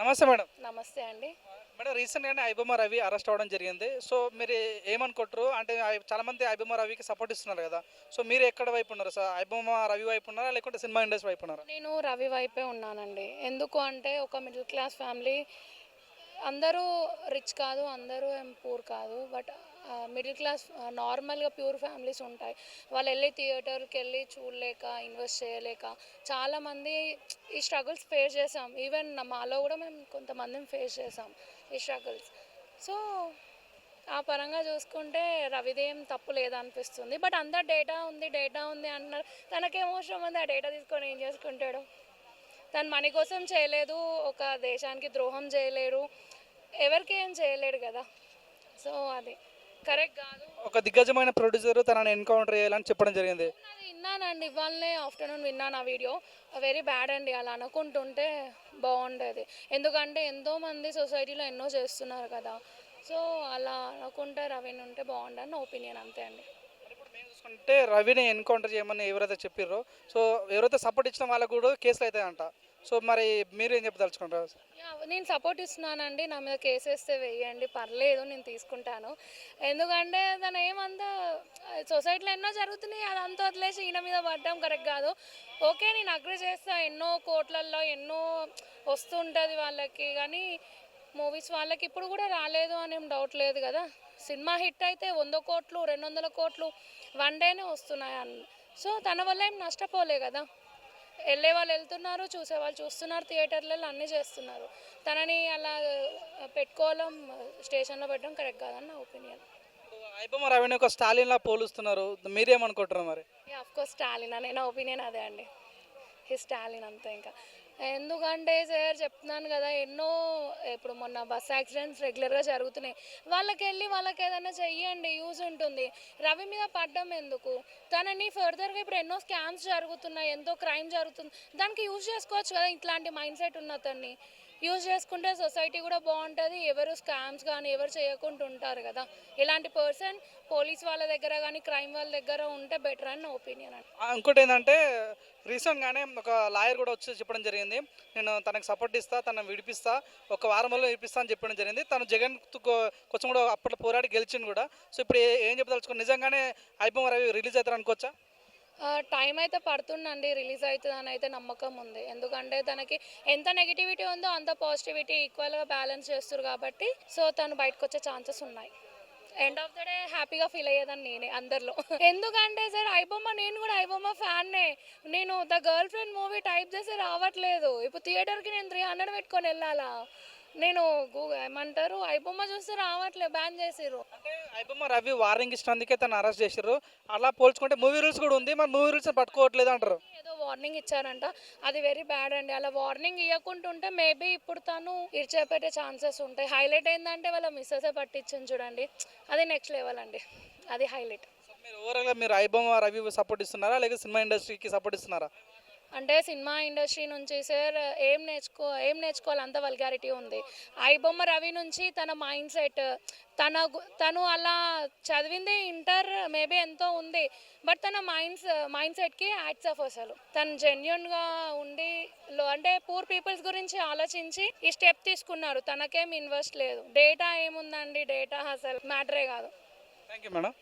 నమస్తే మేడం. నమస్తే అండి. మేడం రీసెంట్‌గానే ఐబొమ్మ రవి అరెస్ట్ అవ్వడం జరిగింది. సో, మీరు ఏమనుకుంటారు? అంటే చాలామంది ఐబొమ్మ రవికి సపోర్ట్ ఇస్తున్నారు గదా! సో, మీరు ఎక్కడ వైపు ఉన్నారు? ఐబొమ్మ రవి వైపు ఉన్నారా? లేకుంటే సినిమా ఇండస్ట్రీ వైపు ఉన్నారా? నేను రవి వైపే ఉన్నానండి. ఎందుకు అంటే ఒక మిడిల్ క్లాస్ ఫ్యామిలీ, అందరూ రిచ్ కాదు, అందరూ పూర్ కాదు. బట్ మిడిల్ క్లాస్ నార్మల్‌గా ప్యూర్ ఫ్యామిలీస్ ఉంటాయి. వాళ్ళెళ్ళి థియేటర్‌కెళ్ళి చూడలేక, ఇన్వెస్ట్ చేయలేక చాలామంది ఈ స్ట్రగుల్స్ ఫేస్ చేసాం. ఈవెన్ మాలో కూడా మేము కొంతమందిని ఫేస్ చేసాం ఈ స్ట్రగుల్స్. సో, ఆ పరంగా చూసుకుంటే రవిదేం తప్పు లేదనిపిస్తుంది. బట్ అందరు డేటా ఉంది అంటున్నారు. తనకేం అవసరం ఉంది ఆ డేటా తీసుకొని ఏం చేసుకుంటాడు? తను మనీ కోసం చేయలేదు, ఒక దేశానికి ద్రోహం చేయలేరు, ఎవరికి ఏం చేయలేడు కదా. సో అది కరెక్ట్ కాదు. ఒక దిగ్గజమైన ప్రొడ్యూసర్ తనని ఎన్‌కౌంటర్ చేయాలని చెప్పడం జరిగింది. అది విన్నానండి, ఇవాళనే ఆఫ్టర్నూన్ విన్నాను ఆ వీడియో. వెరీ బ్యాడ్ అండి, అలా అనుకుంటుంటే బాగుండేది. ఎందుకంటే ఎంతోమంది సొసైటీలో ఎన్నో చేస్తున్నారు కదా. సో అలా అనుకుంటే రవిని ఉంటే బాగుండని నా ఒపీనియన్, అంతే అండి. ఇప్పుడు మేము చూసుకుంటే రవిని ఎన్‌కౌంటర్ చేయమని ఎవరైతే చెప్పిర్రో, సో, ఎవరైతే సపోర్ట్ ఇచ్చిన వాళ్ళకి కూడా కేసులు అయితాయంట. సో, మరి మీరేం చెప్పదలుచుకుంటారు? నేను సపోర్ట్ ఇస్తున్నానండి. నా మీద కేసేస్తే వేయండి, పర్లేదు, నేను తీసుకుంటాను. ఎందుకంటే తను ఏమంతా సొసైటీలో ఎన్నో జరుగుతున్నాయి, అదంతా వదిలేసి ఈయన మీద పడడం కరెక్ట్ కాదు. ఓకే, నేను అగ్రి చేస్తా, ఎన్నో కోట్లల్లో ఎన్నో వస్తుంటుంది వాళ్ళకి, కానీ మూవీస్ వాళ్ళకి ఇప్పుడు కూడా రాలేదు అనేం డౌట్ లేదు కదా. సినిమా హిట్ అయితే 100 కోట్లు 200 కోట్లు వన్ డేనే వస్తున్నాయి. సో తన వల్ల ఏం నష్టపోలే కదా. వెళ్ళే వాళ్ళు వెళ్తున్నారు, చూసేవాళ్ళు చూస్తున్నారు, థియేటర్లలో అన్నీ చేస్తున్నారు. తనని అలా పెట్టుకోవడం, స్టేషన్లో పెట్టడం కరెక్ట్ కాదని నా ఒపీనియన్. ఇప్పుడు ఐబొమ్మ రవిని ఒక స్టాలిన్‌లా పోలుస్తున్నారు. మీరేమనుకుంటారు మరి? ఆఫ్కోర్స్ స్టాలిన్ అనే నా ఒపీనియన్ అదే అండి. స్టాలిన్ అంతే. ఇంకా ఎందుకంటే సార్ చెప్తున్నాను కదా, ఎన్నో ఇప్పుడు మొన్న బస్ యాక్సిడెంట్స్ రెగ్యులర్గా జరుగుతున్నాయి. వాళ్ళకి ఏదైనా చెయ్యండి, యూజ్ ఉంటుంది. రవి మీద పడ్డం ఎందుకు? తనని ఫర్దర్గా ఇప్పుడు ఎన్నో స్కామ్స్ జరుగుతున్నాయి, ఎంతో క్రైమ్ జరుగుతుంది, దానికి యూజ్ చేసుకోవచ్చు కదా. ఇట్లాంటి మైండ్ సెట్ ఉన్న అతన్ని యూజ్ చేసుకుంటే సొసైటీ కూడా బాగుంటుంది, ఎవరు స్కామ్స్ కానీ ఎవరు చేయకుండా ఉంటారు కదా. ఇలాంటి పర్సన్ పోలీస్ వాళ్ళ దగ్గర కానీ క్రైమ్ వాళ్ళ దగ్గర ఉంటే బెటర్ అని నా ఒపీనియన్ అండి. ఇంకోటి ఏంటంటే రీసెంట్‌గానే ఒక లాయర్ కూడా వచ్చి చెప్పడం జరిగింది. నేను తనకు సపోర్ట్ ఇస్తా, తనని విడిపిస్తా, ఒక వారంలో విడిపిస్తా అని చెప్పడం జరిగింది. తను జగన్ కొంచెం కూడా అప్పట్లో పోరాడి గెలిచింది కూడా. సో, ఇప్పుడు ఏం చెప్పదలుచుకున్నారు? నిజంగానే ఐబొమ్మ రవి రిలీజ్ అవుతారు అనుకోవచ్చా? టైం అయితే పడుతుందండి, రిలీజ్ అవుతుందని అయితే నమ్మకం ఉంది. ఎందుకంటే తనకి ఎంత నెగిటివిటీ ఉందో అంత పాజిటివిటీ ఈక్వల్గా బ్యాలెన్స్ చేస్తారు కాబట్టి, సో తను బయటకు వచ్చే ఛాన్సెస్ ఉన్నాయి. ఎండ్ ఆఫ్ ద డే హ్యాపీగా ఫీల్ అయ్యేదని నేనే అందరిలో. ఎందుకంటే సార్ నేను కూడా ఐబొమ్మ ఫ్యాన్నే. నేను the girl friend movie type చేసి రావట్లేదు. ఇప్పుడు థియేటర్కి నేను 300 పెట్టుకొని వెళ్ళాలా? నేను ఏమంటారు ఐబొమ్మ చూస్తే రావట్లేదు, బ్యాన్ చేసిర్రు. అంటే ఐబొమ్మ రవి వార్నింగ్ ఇచ్చినందుకే తను అరెస్ట్ చేసిర్రు. అలా పోల్చుకుంటే మూవీ రూల్స్ కూడా ఉంది. మరి మూవీ రూల్స్ పట్టుకోవట్లేదు అంటారు. ఏదో వార్నింగ్ ఇచ్చారంట, అది వెరీ బ్యాడ్ అండి. అలా వార్నింగ్ ఇవ్వకుంటుంటే మేబీ ఇప్పుడు తను ఇడిచిపెట్టే ఛాన్సెస్ ఉంటాయి. హైలైట్ ఏంటంటే వాళ్ళ మిస్సెసే పట్టించింది చూడండి, అది నెక్స్ట్ లెవెల్ అండి, అది హైలైట్. సో, మీరు ఓవరాల్‌గా మీరు ఐబొమ్మ రవి సపోర్ట్ ఇస్తున్నారా? లేకపోతే సినిమా ఇండస్ట్రీకి సపోర్ట్ ఇస్తున్నారా? అంటే సినిమా ఇండస్ట్రీ నుంచి సార్ ఏం నేర్చుకోవాలి, అంత వల్గారిటీ ఉంది. ఐబొమ్మ రవి నుంచి తన మైండ్ సెట్, తను అలా చదివింది ఇంటర్ మేబీ ఎంతో ఉంది, బట్ తన మైండ్ సెట్కి యాడ్స్ ఆఫ్. అసలు తను జెన్యున్గా ఉండి అంటే పూర్ పీపుల్స్ గురించి ఆలోచించి ఈ స్టెప్ తీసుకున్నారు. తనకేం ఇన్వెస్ట్ లేదు. డేటా ఏముందండి, డేటా అసలు మ్యాటరే కాదు. Thank you madam.